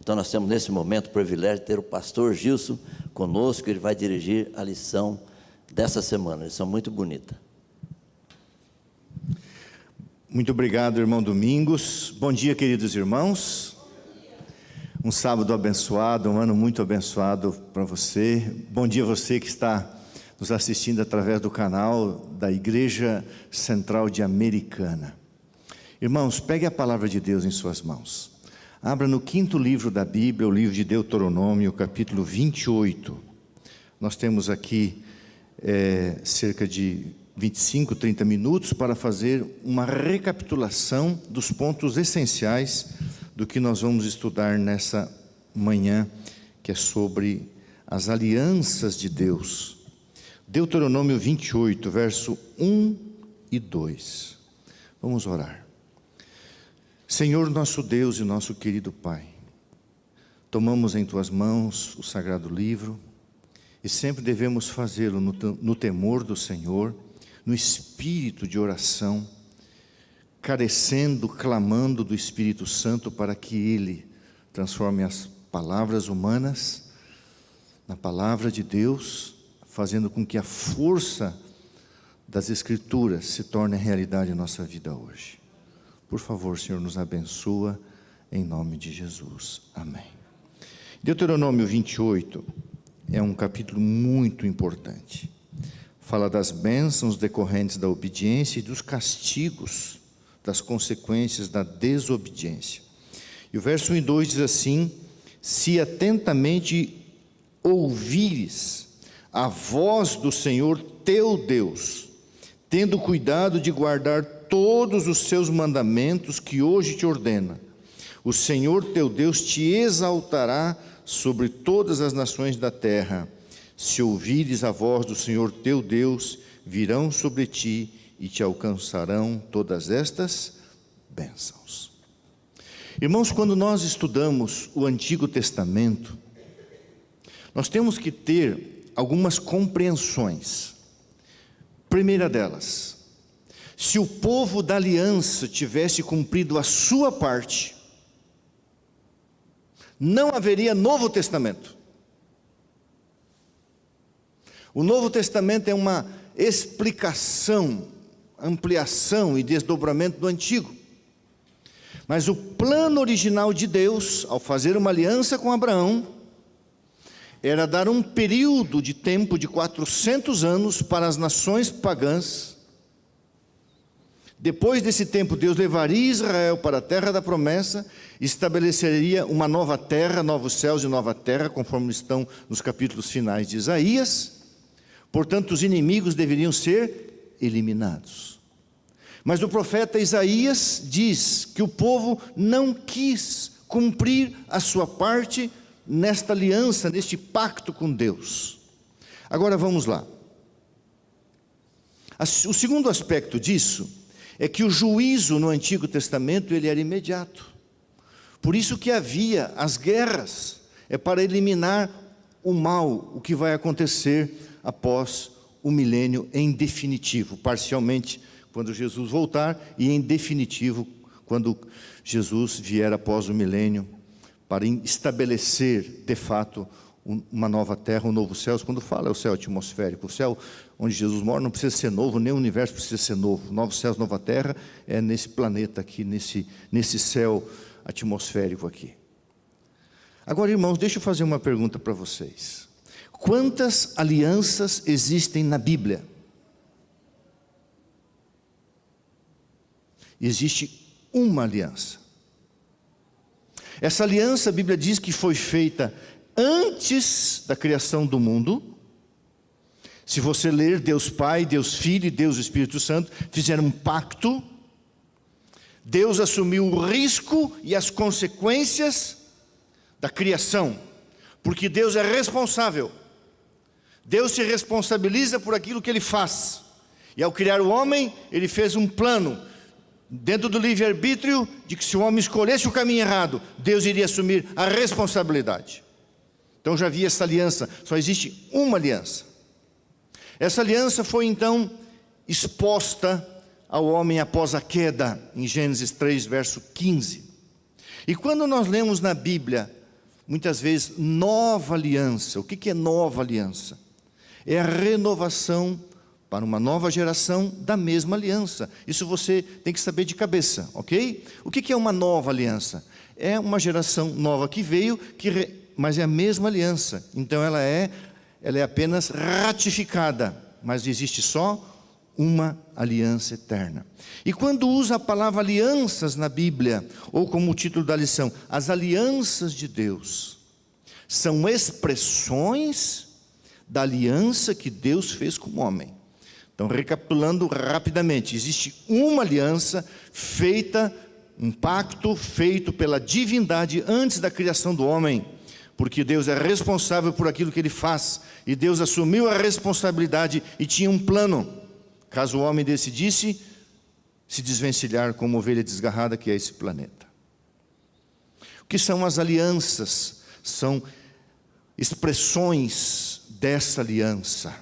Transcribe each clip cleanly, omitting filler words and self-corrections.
Então nós temos nesse momento o privilégio de ter o pastor Gilson conosco. Ele vai dirigir a lição dessa semana, lição muito bonita. Muito obrigado, irmão Domingos. Bom dia, queridos irmãos. Um sábado abençoado, um ano muito abençoado para você. Bom dia a você que está nos assistindo através do canal da Igreja Central de Americana. Irmãos, pegue a palavra de Deus em suas mãos. Abra no 5º livro da Bíblia, o livro de Deuteronômio, capítulo 28. Nós temos aqui cerca de 25, 30 minutos para fazer uma recapitulação dos pontos essenciais do que nós vamos estudar nessa manhã, que é sobre as alianças de Deus. Deuteronômio 28, verso 1 e 2. Vamos orar. Senhor nosso Deus e nosso querido Pai, tomamos em Tuas mãos o sagrado livro e sempre devemos fazê-lo no temor do Senhor, no espírito de oração, carecendo, clamando do Espírito Santo para que Ele transforme as palavras humanas na palavra de Deus, fazendo com que a força das Escrituras se torne realidade em nossa vida hoje. Por favor, Senhor, nos abençoa em nome de Jesus. Amém. Deuteronômio 28 é um capítulo muito importante. Fala das bênçãos decorrentes da obediência e dos castigos, das consequências da desobediência. E o verso 1 e 2 diz assim: se atentamente ouvires a voz do Senhor teu Deus, tendo cuidado de guardar todos os seus mandamentos que hoje te ordena, o Senhor teu Deus te exaltará sobre todas as nações da terra. Se ouvires a voz do Senhor teu Deus, virão sobre ti e te alcançarão todas estas bênçãos. Irmãos, quando nós estudamos o Antigo Testamento, nós temos que ter algumas compreensões. Primeira delas, se o povo da aliança tivesse cumprido a sua parte, não haveria Novo Testamento. O Novo Testamento é uma explicação, ampliação e desdobramento do Antigo. Mas o plano original de Deus, ao fazer uma aliança com Abraão, era dar um período de tempo de 400 anos para as nações pagãs. Depois desse tempo, Deus levaria Israel para a terra da promessa, estabeleceria uma nova terra, novos céus e nova terra, conforme estão nos capítulos finais de Isaías. Portanto, os inimigos deveriam ser eliminados. Mas o profeta Isaías diz que o povo não quis cumprir a sua parte nesta aliança, neste pacto com Deus. Agora vamos lá. O segundo aspecto disso é que o juízo no Antigo Testamento ele era imediato. Por isso que havia as guerras, é para eliminar o mal, o que vai acontecer após o milênio em definitivo, parcialmente quando Jesus voltar e em definitivo quando Jesus vier após o milênio para estabelecer de fato uma nova terra, um novo céu. Quando fala é o céu atmosférico, o céu onde Jesus mora não precisa ser novo, nem o universo precisa ser novo. Novos céus, nova terra é nesse planeta aqui, nesse céu atmosférico aqui. Agora, irmãos, deixa eu fazer uma pergunta para vocês. Quantas alianças existem na Bíblia? Existe uma aliança. Essa aliança, a Bíblia diz que foi feita antes da criação do mundo. Se você ler, Deus Pai, Deus Filho e Deus Espírito Santo fizeram um pacto. Deus assumiu o risco e as consequências da criação, porque Deus é responsável. Deus se responsabiliza por aquilo que Ele faz. E ao criar o homem, Ele fez um plano, dentro do livre-arbítrio, de que se o homem escolhesse o caminho errado, Deus iria assumir a responsabilidade. Então já havia essa aliança, só existe uma aliança. Essa aliança foi então exposta ao homem após a queda, em Gênesis 3, verso 15. E quando nós lemos na Bíblia muitas vezes, nova aliança. O que é nova aliança? É a renovação para uma nova geração da mesma aliança. Isso você tem que saber de cabeça, ok? O que é uma nova aliança? É uma geração nova que veio, mas é a mesma aliança. Então ela é apenas ratificada, mas existe só uma aliança eterna. E quando usa a palavra alianças na Bíblia, ou como o título da lição, as alianças de Deus, são expressões da aliança que Deus fez com o homem. Então, recapitulando rapidamente, existe uma aliança feita, um pacto feito pela divindade antes da criação do homem, porque Deus é responsável por aquilo que Ele faz, e Deus assumiu a responsabilidade e tinha um plano, caso o homem decidisse se desvencilhar como ovelha desgarrada que é esse planeta. O que são as alianças? São expressões dessa aliança.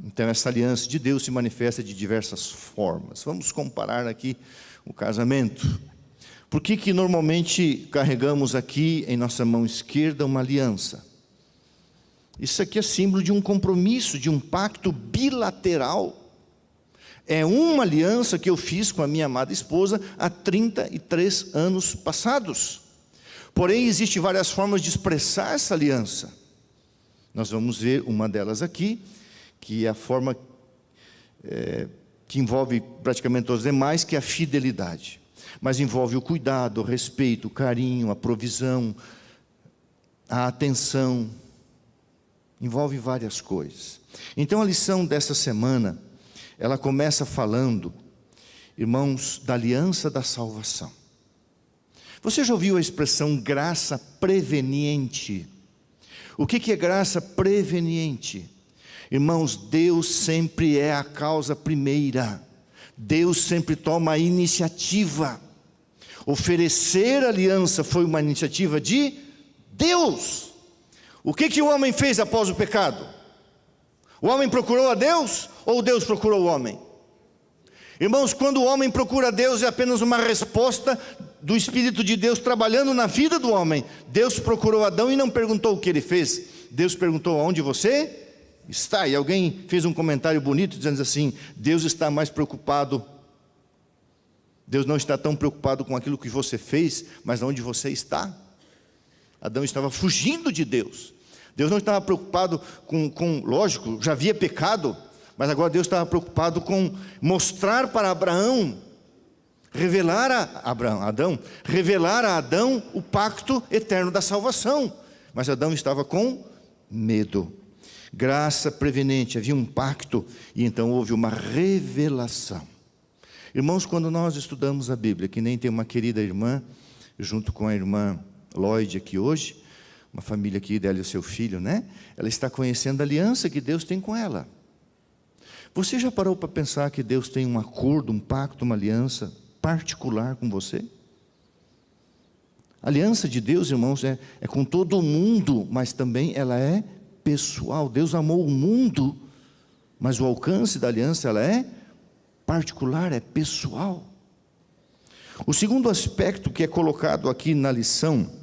Então essa aliança de Deus se manifesta de diversas formas. Vamos comparar aqui o casamento. Por que normalmente carregamos aqui em nossa mão esquerda uma aliança? Isso aqui é símbolo de um compromisso, de um pacto bilateral. É uma aliança que eu fiz com a minha amada esposa há 33 anos passados. Porém, existem várias formas de expressar essa aliança. Nós vamos ver uma delas aqui, que é a forma que envolve praticamente todas as demais, que é a fidelidade. Mas envolve o cuidado, o respeito, o carinho, a provisão, a atenção. Envolve várias coisas. Então a lição dessa semana, ela começa falando, irmãos, da aliança da salvação. Você já ouviu a expressão graça preveniente? O que é graça preveniente? Irmãos, Deus sempre é a causa primeira. Deus sempre toma a iniciativa. Oferecer aliança foi uma iniciativa de Deus. O que o homem fez após o pecado? O homem procurou a Deus ou Deus procurou o homem? Irmãos, quando o homem procura a Deus, é apenas uma resposta do Espírito de Deus trabalhando na vida do homem. Deus procurou Adão e não perguntou o que ele fez. Deus perguntou: aonde você está? E alguém fez um comentário bonito dizendo assim: Deus está mais preocupado, Deus não está tão preocupado com aquilo que você fez, mas onde você está. Adão estava fugindo de Deus. Deus não estava preocupado lógico, já havia pecado, mas agora Deus estava preocupado com mostrar para Abraão, revelar a Adão o pacto eterno da salvação. Mas Adão estava com medo. Graça prevenente, havia um pacto, e então houve uma revelação. Irmãos, quando nós estudamos a Bíblia, que nem tem uma querida irmã, junto com a irmã Lloyd aqui hoje, uma família aqui dela e o seu filho, né? Ela está conhecendo a aliança que Deus tem com ela. Você já parou para pensar que Deus tem um acordo, um pacto, uma aliança particular com você? A aliança de Deus, irmãos, é com todo mundo, mas também ela é pessoal. Deus amou o mundo, mas o alcance da aliança ela é particular, é pessoal. O segundo aspecto que é colocado aqui na lição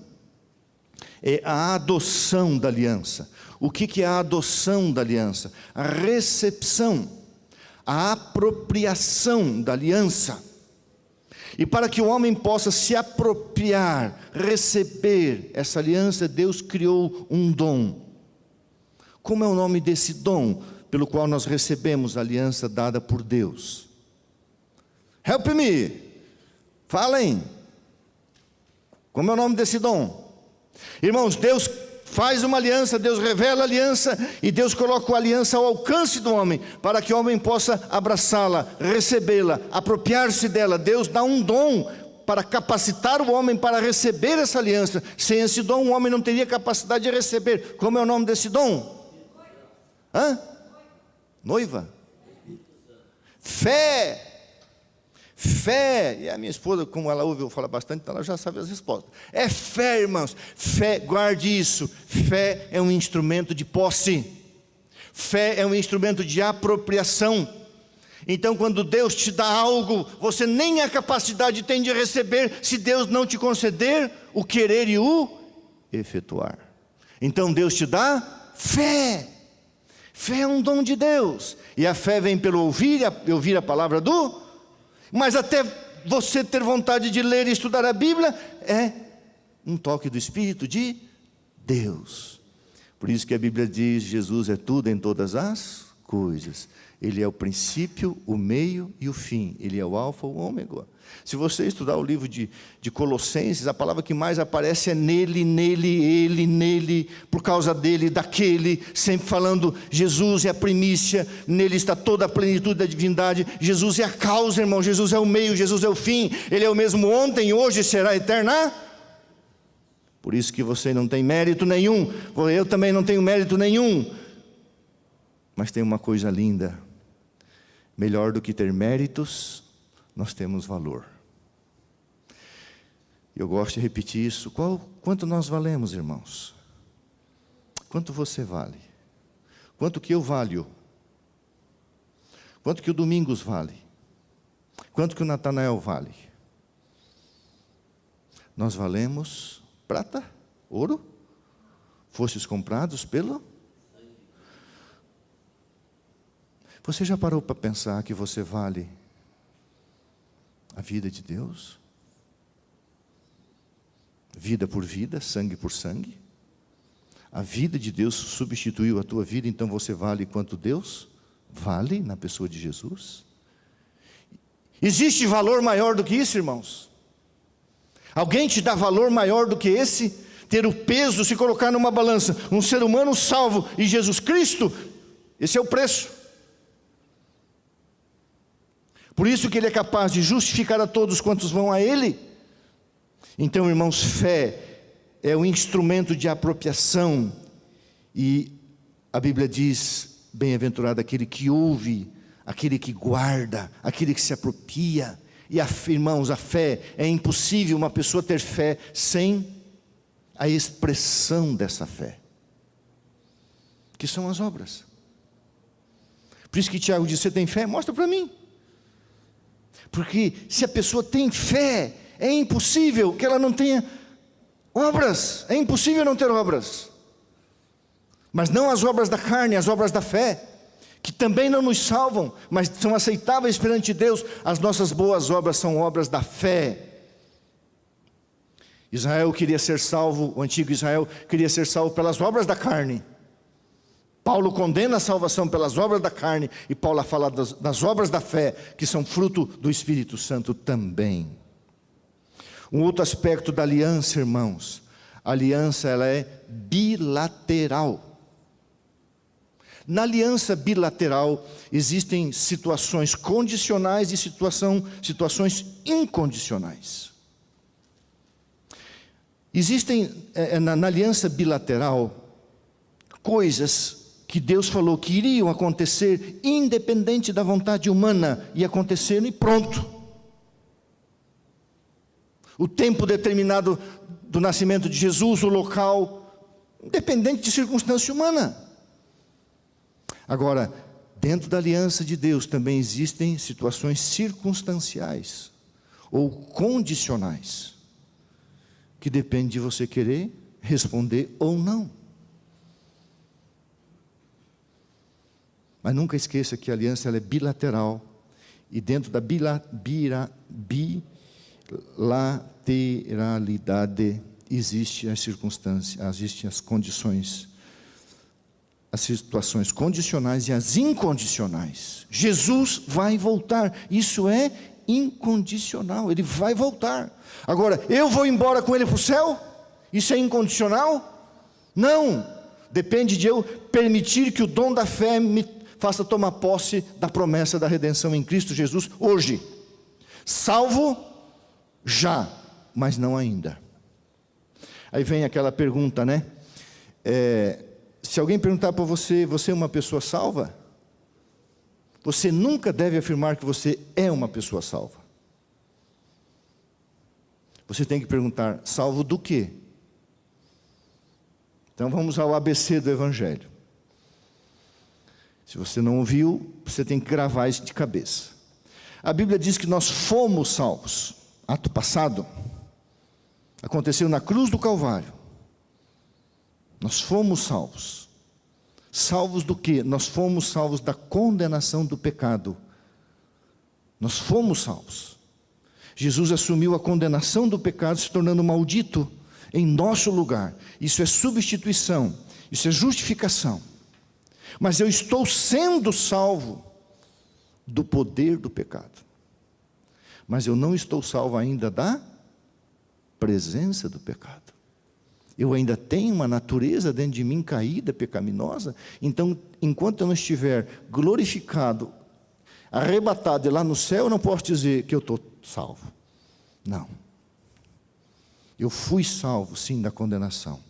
é a adoção da aliança. O que é a adoção da aliança? A recepção, a apropriação da aliança. E para que o homem possa se apropriar, receber essa aliança, Deus criou um dom. Como é o nome desse dom pelo qual nós recebemos a aliança dada por Deus? Help me! Falem! Como é o nome desse dom? Irmãos, Deus faz uma aliança, Deus revela a aliança, e Deus coloca a aliança ao alcance do homem, para que o homem possa abraçá-la, recebê-la, apropriar-se dela. Deus dá um dom para capacitar o homem para receber essa aliança. Sem esse dom, o homem não teria capacidade de receber. Como é o nome desse dom? Noiva. Fé. Fé, e a minha esposa, como ela ouve eu falar bastante, então ela já sabe as respostas. É fé, irmãos. Fé, guarde isso. Fé é um instrumento de posse. Fé é um instrumento de apropriação. Então, quando Deus te dá algo, você nem a capacidade tem de receber, se Deus não te conceder o querer e o efetuar. Então Deus te dá fé. Fé é um dom de Deus. E a fé vem pelo ouvir a palavra do... Mas até você ter vontade de ler e estudar a Bíblia é um toque do Espírito de Deus. Por isso que a Bíblia diz: Jesus é tudo em todas as coisas. Ele é o princípio, o meio e o fim. Ele é o alfa, o ômega. Se você estudar o livro de Colossenses, a palavra que mais aparece é nele, nele, por causa dele, daquele, sempre falando: Jesus é a primícia, nele está toda a plenitude da divindade. Jesus é a causa, irmão, Jesus é o meio, Jesus é o fim. Ele é o mesmo ontem, hoje e será eterna. Por isso que você não tem mérito nenhum, eu também não tenho mérito nenhum. Mas tem uma coisa linda: melhor do que ter méritos, nós temos valor. Eu gosto de repetir isso. Quanto nós valemos, irmãos? Quanto você vale? Quanto que eu valho? Quanto que o Domingos vale? Quanto que o Natanael vale? Nós valemos prata, ouro, fostes comprados pelo... Você já parou para pensar que você vale a vida de Deus? Vida por vida, sangue por sangue. A vida de Deus substituiu a tua vida, então você vale quanto Deus vale na pessoa de Jesus. Existe valor maior do que isso, irmãos? Alguém te dá valor maior do que esse? Ter o peso, se colocar numa balança, um ser humano salvo e Jesus Cristo, esse é o preço. Por isso que Ele é capaz de justificar a todos quantos vão a Ele. Então, irmãos, fé é um instrumento de apropriação. E a Bíblia diz: bem-aventurado aquele que ouve, aquele que guarda, aquele que se apropria. E irmãos, a fé, é impossível uma pessoa ter fé sem a expressão dessa fé, que são as obras. Por isso que Tiago diz: você tem fé? Mostra para mim. Porque se a pessoa tem fé, é impossível que ela não tenha obras. É impossível não ter obras. Mas não as obras da carne, as obras da fé, que também não nos salvam, mas são aceitáveis perante Deus. As nossas boas obras são obras da fé. Israel queria ser salvo, o antigo Israel queria ser salvo pelas obras da carne. Paulo condena a salvação pelas obras da carne, e Paulo fala das obras da fé, que são fruto do Espírito Santo também. Um outro aspecto da aliança, irmãos: a aliança, ela é bilateral. Na aliança bilateral existem situações condicionais e situações incondicionais. Existem na aliança bilateral coisas que Deus falou que iriam acontecer independente da vontade humana, e aconteceram e pronto. O tempo determinado do nascimento de Jesus, o local, independente de circunstância humana. Agora, dentro da aliança de Deus também existem situações circunstanciais ou condicionais, que depende de você querer responder ou não. Mas nunca esqueça que a aliança, ela é bilateral, e dentro da bilateralidade existem as circunstâncias, existem as condições, as situações condicionais e as incondicionais. Jesus vai voltar, isso é incondicional, Ele vai voltar. Agora, eu vou embora com Ele para o céu? Isso é incondicional? Não, depende de eu permitir que o dom da fé me faça tomar posse da promessa da redenção em Cristo Jesus hoje. Salvo já, mas não ainda. Aí vem aquela pergunta, né? Se alguém perguntar para você: você é uma pessoa salva? Você nunca deve afirmar que você é uma pessoa salva. Você tem que perguntar: salvo do quê? Então vamos ao ABC do Evangelho. Se você não ouviu, você tem que gravar isso de cabeça. A Bíblia diz que nós fomos salvos. Ato passado, aconteceu na cruz do Calvário. Nós fomos salvos. Salvos do quê? Nós fomos salvos da condenação do pecado. Nós fomos salvos. Jesus assumiu a condenação do pecado, se tornando maldito em nosso lugar. Isso é substituição, isso é justificação. Mas eu estou sendo salvo do poder do pecado. Mas eu não estou salvo ainda da presença do pecado. Eu ainda tenho uma natureza dentro de mim caída, pecaminosa. Então, enquanto eu não estiver glorificado, arrebatado e lá no céu, eu não posso dizer que eu estou salvo. Não. Eu fui salvo, sim, da condenação.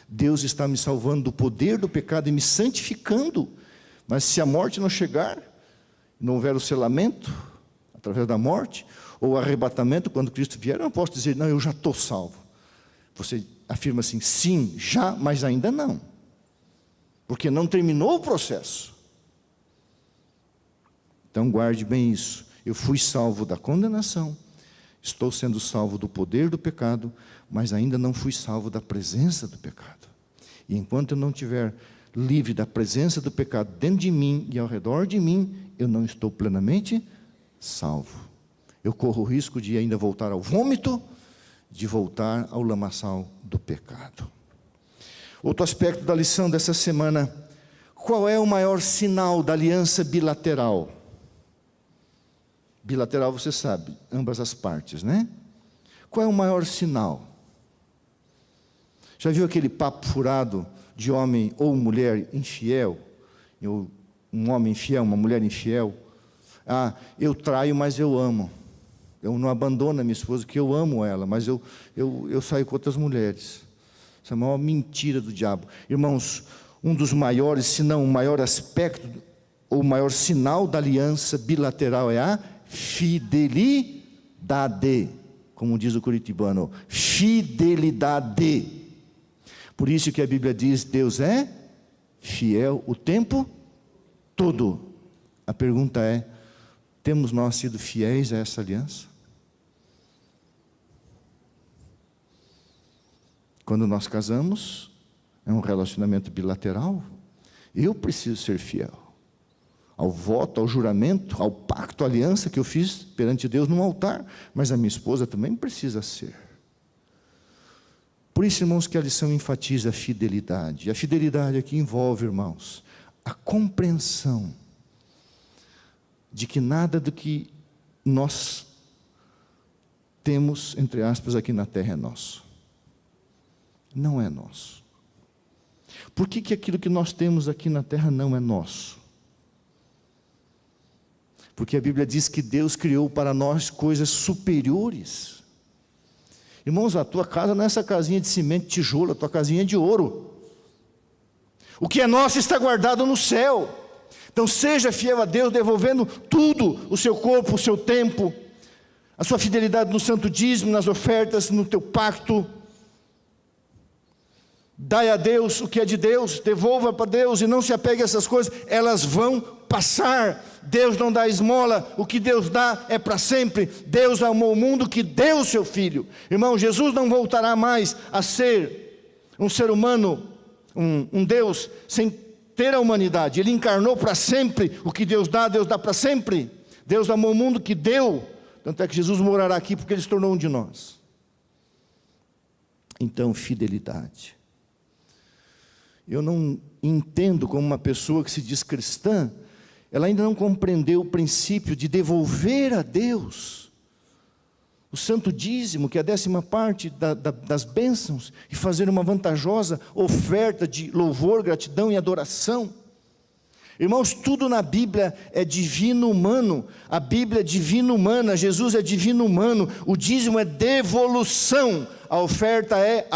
Deus está me salvando do poder do pecado e me santificando. Mas se a morte não chegar, não houver o selamento, através da morte, ou o arrebatamento, quando Cristo vier, eu não posso dizer, não, eu já estou salvo. Você afirma assim, sim, já, mas ainda não. Porque não terminou o processo. Então guarde bem isso. Eu fui salvo da condenação, estou sendo salvo do poder do pecado, mas ainda não fui salvo da presença do pecado. E enquanto eu não estiver livre da presença do pecado dentro de mim e ao redor de mim, eu não estou plenamente salvo. Eu corro o risco de ainda voltar ao vômito, de voltar ao lamaçal do pecado. Outro aspecto da lição dessa semana: qual é o maior sinal da aliança bilateral? Bilateral, você sabe, ambas as partes, né? Qual é o maior sinal? Já viu aquele papo furado de homem ou mulher infiel? Um homem infiel, uma mulher infiel? Ah, eu traio, mas eu amo. Eu não abandono a minha esposa, porque eu amo ela, mas eu saio com outras mulheres. Isso é a maior mentira do diabo. Irmãos, um dos maiores, se não o maior aspecto, ou o maior sinal da aliança bilateral é a fidelidade. Como diz o curitibano, fidelidade. Por isso que a Bíblia diz, Deus é fiel o tempo todo. A pergunta é, temos nós sido fiéis a essa aliança? Quando nós casamos, é um relacionamento bilateral. Eu preciso ser fiel ao voto, ao juramento, ao pacto, à aliança que eu fiz perante Deus no altar, mas a minha esposa também precisa ser. Por isso, irmãos, que a lição enfatiza a fidelidade. E a fidelidade aqui envolve, irmãos, a compreensão de que nada do que nós temos, entre aspas, aqui na terra é nosso. Não é nosso. Por que aquilo que nós temos aqui na terra não é nosso? Porque a Bíblia diz que Deus criou para nós coisas superiores. Irmãos, a tua casa não é essa casinha de cimento e tijolo, a tua casinha é de ouro. O que é nosso está guardado no céu. Então seja fiel a Deus, devolvendo tudo, o seu corpo, o seu tempo, a sua fidelidade no santo dízimo, nas ofertas, no teu pacto. Dai a Deus o que é de Deus, devolva para Deus e não se apegue a essas coisas, elas vão passar. Deus não dá esmola, o que Deus dá é para sempre. Deus amou o mundo que deu o seu Filho. Irmão, Jesus não voltará mais a ser um ser humano, um Deus sem ter a humanidade. Ele encarnou para sempre. O que Deus dá para sempre. Deus amou o mundo que deu. Tanto é que Jesus morará aqui porque Ele se tornou um de nós. Então, fidelidade. Eu não entendo como uma pessoa que se diz cristã, ela ainda não compreendeu o princípio de devolver a Deus o santo dízimo, que é a 10ª das bênçãos, e fazer uma vantajosa oferta de louvor, gratidão e adoração. Irmãos, tudo na Bíblia é divino humano. A Bíblia é divino humana, Jesus é divino humano. O dízimo é devolução, a oferta é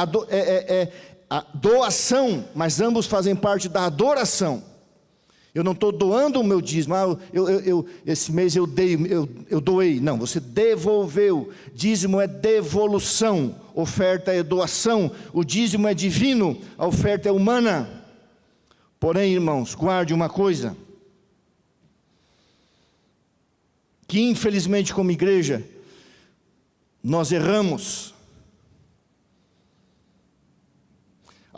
a doação, mas ambos fazem parte da adoração. Eu não estou doando o meu dízimo, esse mês eu doei. Não, você devolveu. Dízimo é devolução, oferta é doação. O dízimo é divino, a oferta é humana. Porém, irmãos, guarde uma coisa, que infelizmente como igreja, nós erramos.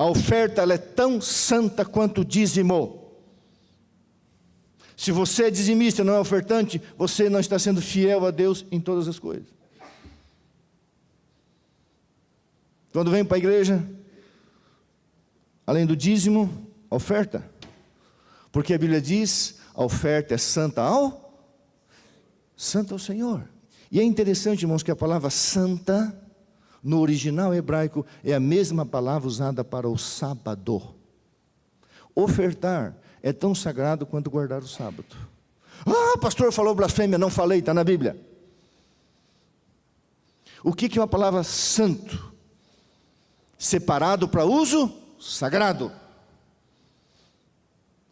A oferta ela é tão santa quanto o dízimo. Se você é dizimista e não é ofertante, você não está sendo fiel a Deus em todas as coisas. Quando vem para a igreja, além do dízimo, a oferta. Porque a Bíblia diz, a oferta é santa ao Senhor. E é interessante, irmãos, que a palavra santa, no original hebraico, é a mesma palavra usada para o sábado. Ofertar é tão sagrado quanto guardar o sábado. Ah, pastor falou blasfêmia, não falei, está na Bíblia. O que é uma palavra santo? Separado para uso sagrado.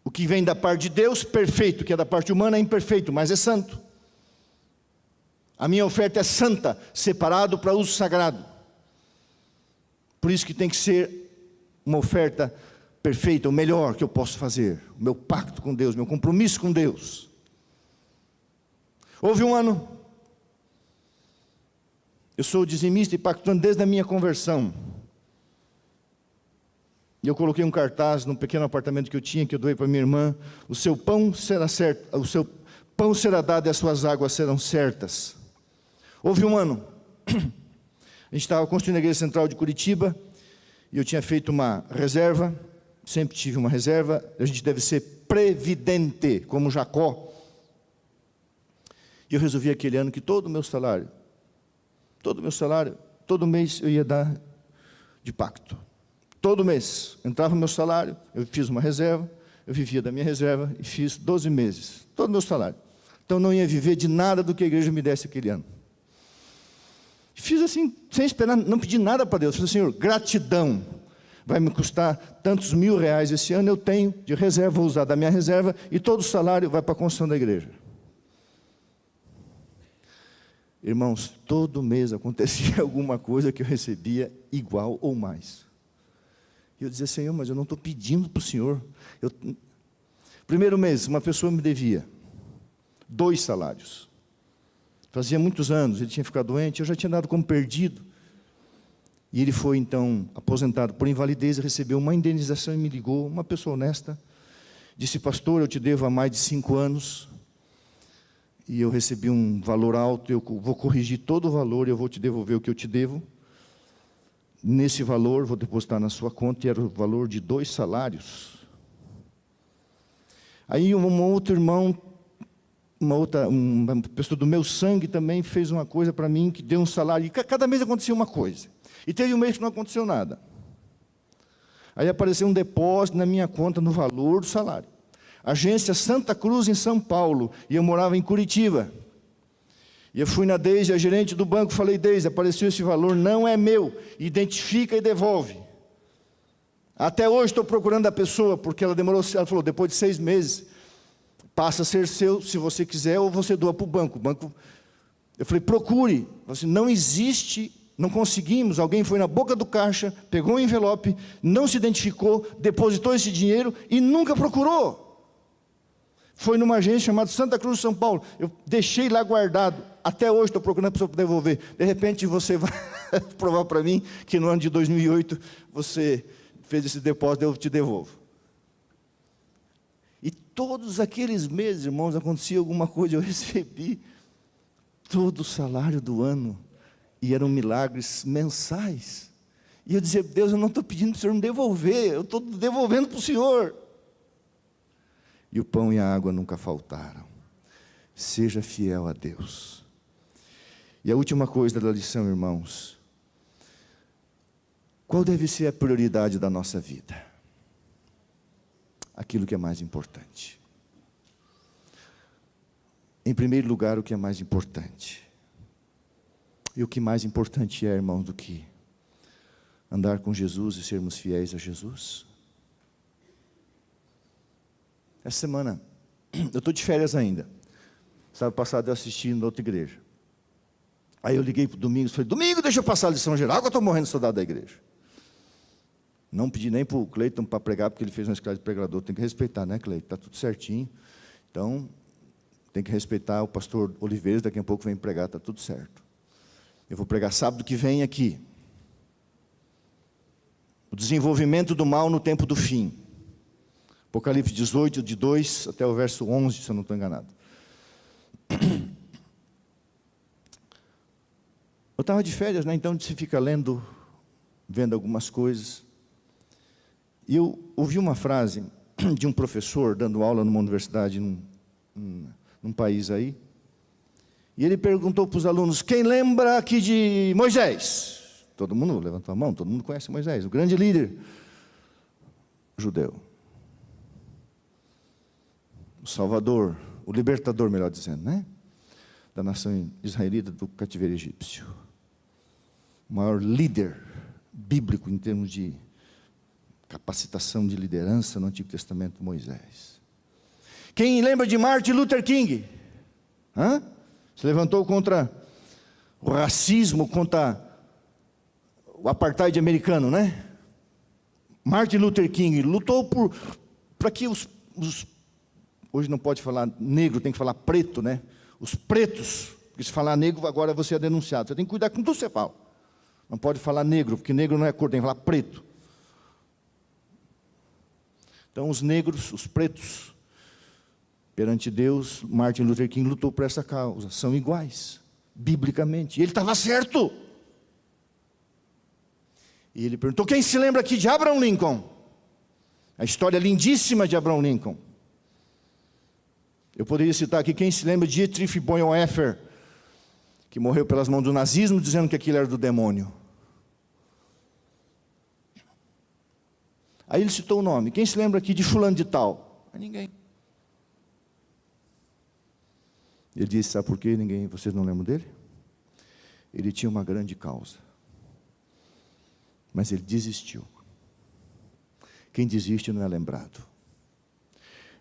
O que vem da parte de Deus, perfeito. O que é da parte humana é imperfeito, mas é santo. A minha oferta é santa, separado para uso sagrado. Por isso que tem que ser uma oferta perfeita, o melhor que eu posso fazer. O meu pacto com Deus, meu compromisso com Deus. Houve um ano, eu sou dizimista e pactuando desde a minha conversão. E eu coloquei um cartaz num pequeno apartamento que eu tinha, que eu doei para minha irmã. O seu pão será certo, o seu pão será dado e as suas águas serão certas. Houve um ano, a gente estava construindo a igreja central de Curitiba, e eu tinha feito uma reserva, sempre tive uma reserva, a gente deve ser previdente, como Jacó. E eu resolvi aquele ano que todo o meu salário, todo mês eu ia dar de pacto. Todo mês, entrava o meu salário, eu fiz uma reserva, eu vivia da minha reserva e fiz 12 meses, todo o meu salário. Então não ia viver de nada do que a igreja me desse aquele ano. Fiz assim, sem esperar, não pedi nada para Deus. Falei, Senhor, gratidão, vai me custar tantos R$1.000 esse ano, eu tenho de reserva, vou usar da minha reserva, e todo o salário vai para a construção da igreja. Irmãos, todo mês acontecia alguma coisa que eu recebia igual ou mais. E eu dizia, Senhor, mas eu não estou pedindo para o Senhor. Primeiro mês, uma pessoa me devia 2 salários. Fazia muitos anos, ele tinha ficado doente, eu já tinha dado como perdido. E ele foi, então, aposentado por invalidez, recebeu uma indenização e me ligou, uma pessoa honesta. Disse, pastor, eu te devo há mais de 5 anos. E eu recebi um valor alto, eu vou corrigir todo o valor e eu vou te devolver o que eu te devo. Nesse valor, vou depositar na sua conta, e era o valor de 2 salários. Aí um outro irmão, uma pessoa do meu sangue também fez uma coisa para mim, que deu um salário, e cada mês acontecia uma coisa. E teve um mês que não aconteceu nada. Aí apareceu um depósito na minha conta no valor do salário. Agência Santa Cruz, em São Paulo, e eu morava em Curitiba. E eu fui na Deise, a gerente do banco, falei, Deise, apareceu esse valor, não é meu, identifica e devolve. Até hoje estou procurando a pessoa, porque ela demorou, ela falou, depois de 6 meses, passa a ser seu, se você quiser, ou você doa para o banco. Eu falei, procure. Assim, não existe, não conseguimos, alguém foi na boca do caixa, pegou um envelope, não se identificou, depositou esse dinheiro e nunca procurou. Foi numa agência chamada Santa Cruz de São Paulo. Eu deixei lá guardado. Até hoje estou procurando a pessoa para devolver. De repente você vai provar para mim que no ano de 2008 você fez esse depósito, eu te devolvo. E todos aqueles meses, irmãos, acontecia alguma coisa. Eu recebi todo o salário do ano. E eram milagres mensais. E eu dizia, Deus, eu não estou pedindo para o Senhor me devolver. Eu estou devolvendo para o Senhor. E o pão e a água nunca faltaram. Seja fiel a Deus. E a última coisa da lição, irmãos. Qual deve ser a prioridade da nossa vida? Aquilo que é mais importante. Em primeiro lugar, o que é mais importante. E o que mais importante é, irmãos, do que andar com Jesus e sermos fiéis a Jesus? Essa semana, eu estou de férias ainda. Sábado passado eu assisti em outra igreja. Aí eu liguei para o Domingos e falei, Domingo, deixa eu passar a lição geral, que eu estou morrendo de saudade da igreja. Não pedi nem para o Cleiton para pregar, porque ele fez uma escala de pregador. Tem que respeitar, né, Cleiton? Está tudo certinho. Então, tem que respeitar o pastor Oliveiras, daqui a pouco vem pregar, está tudo certo. Eu vou pregar sábado que vem aqui. O desenvolvimento do mal no tempo do fim. Apocalipse 18, de 2 até o verso 11, se eu não estou enganado. Eu estava de férias, né? Então você fica lendo, vendo algumas coisas. E eu ouvi uma frase de um professor dando aula numa universidade num país aí. E ele perguntou para os alunos: quem lembra aqui de Moisés? Todo mundo levantou a mão, todo mundo conhece Moisés, o grande líder judeu. O salvador, o libertador, melhor dizendo, né? Da nação israelita do cativeiro egípcio. O maior líder bíblico em termos de capacitação de liderança no Antigo Testamento, Moisés. Quem lembra de Martin Luther King? Se levantou contra o racismo, contra o apartheid americano, né? Martin Luther King lutou para que hoje não pode falar negro, tem que falar preto, né? Os pretos, porque se falar negro agora você é denunciado. Você tem que cuidar com tudo que você fala. Não pode falar negro, porque negro não é cor, tem que falar preto. Então os negros, os pretos, perante Deus, Martin Luther King lutou por essa causa. São iguais, biblicamente. E ele estava certo. E ele perguntou: quem se lembra aqui de Abraham Lincoln? A história lindíssima de Abraham Lincoln. Eu poderia citar aqui quem se lembra de Dietrich Bonhoeffer, que morreu pelas mãos do nazismo, dizendo que aquilo era do demônio. Aí ele citou o nome. Quem se lembra aqui de fulano de tal? Ninguém. Ele disse: sabe por quê? Vocês não lembram dele? Ele tinha uma grande causa. Mas ele desistiu. Quem desiste não é lembrado.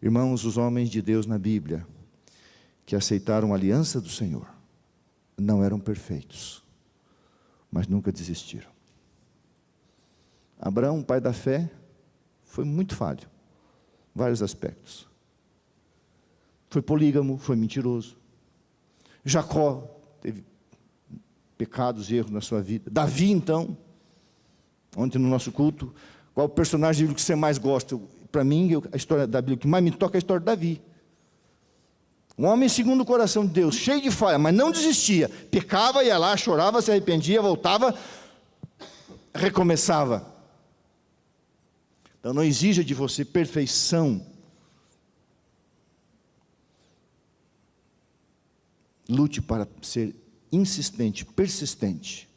Irmãos, os homens de Deus na Bíblia, que aceitaram a aliança do Senhor, não eram perfeitos, mas nunca desistiram. Abraão, pai da fé, foi muito falho, em vários aspectos. Foi polígamo, foi mentiroso. Jacó teve pecados e erros na sua vida. Davi, então, ontem no nosso culto, qual o personagem bíblico que você mais gosta? Para mim, a história da Bíblia que mais me toca é a história de Davi. Um homem segundo o coração de Deus, cheio de falha, mas não desistia. Pecava, ia lá, chorava, se arrependia, voltava, recomeçava. Então não exija de você perfeição. Lute para ser insistente, persistente,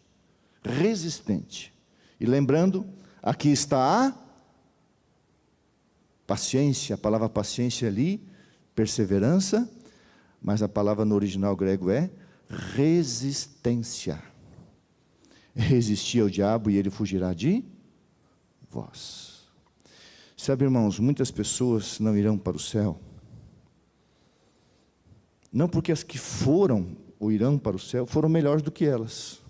resistente. E lembrando, aqui está a paciência. A palavra paciência ali, perseverança, mas a palavra no original grego é resistência. Resistir ao diabo e ele fugirá de vós. Sabe, irmãos, muitas pessoas não irão para o céu. Não porque as que foram ou irão para o céu foram melhores do que elas.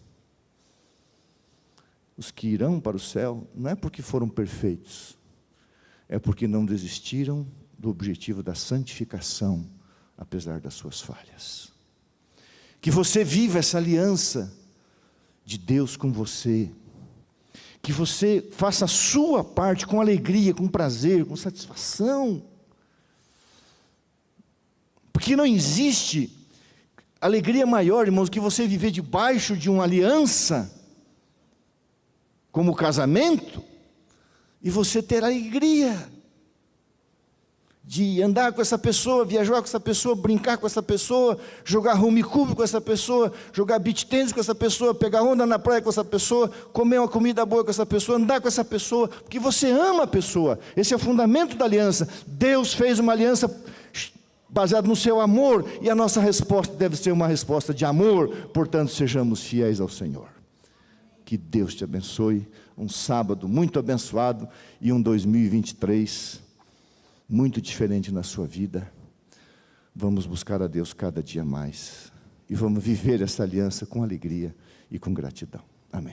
Os que irão para o céu não é porque foram perfeitos, é porque não desistiram do objetivo da santificação, apesar das suas falhas. Que você viva essa aliança de Deus com você. Que você faça a sua parte com alegria, com prazer, com satisfação. Porque não existe alegria maior, irmãos, que você viver debaixo de uma aliança, como o casamento, e você ter alegria de andar com essa pessoa, viajar com essa pessoa, brincar com essa pessoa, jogar home cube com essa pessoa, jogar beach tennis com essa pessoa, pegar onda na praia com essa pessoa, comer uma comida boa com essa pessoa, andar com essa pessoa, porque você ama a pessoa. Esse é o fundamento da aliança. Deus fez uma aliança baseada no seu amor, e a nossa resposta deve ser uma resposta de amor. Portanto, sejamos fiéis ao Senhor. Que Deus te abençoe. Um sábado muito abençoado e um 2023 muito diferente na sua vida. Vamos buscar a Deus cada dia mais e vamos viver essa aliança com alegria e com gratidão. Amém.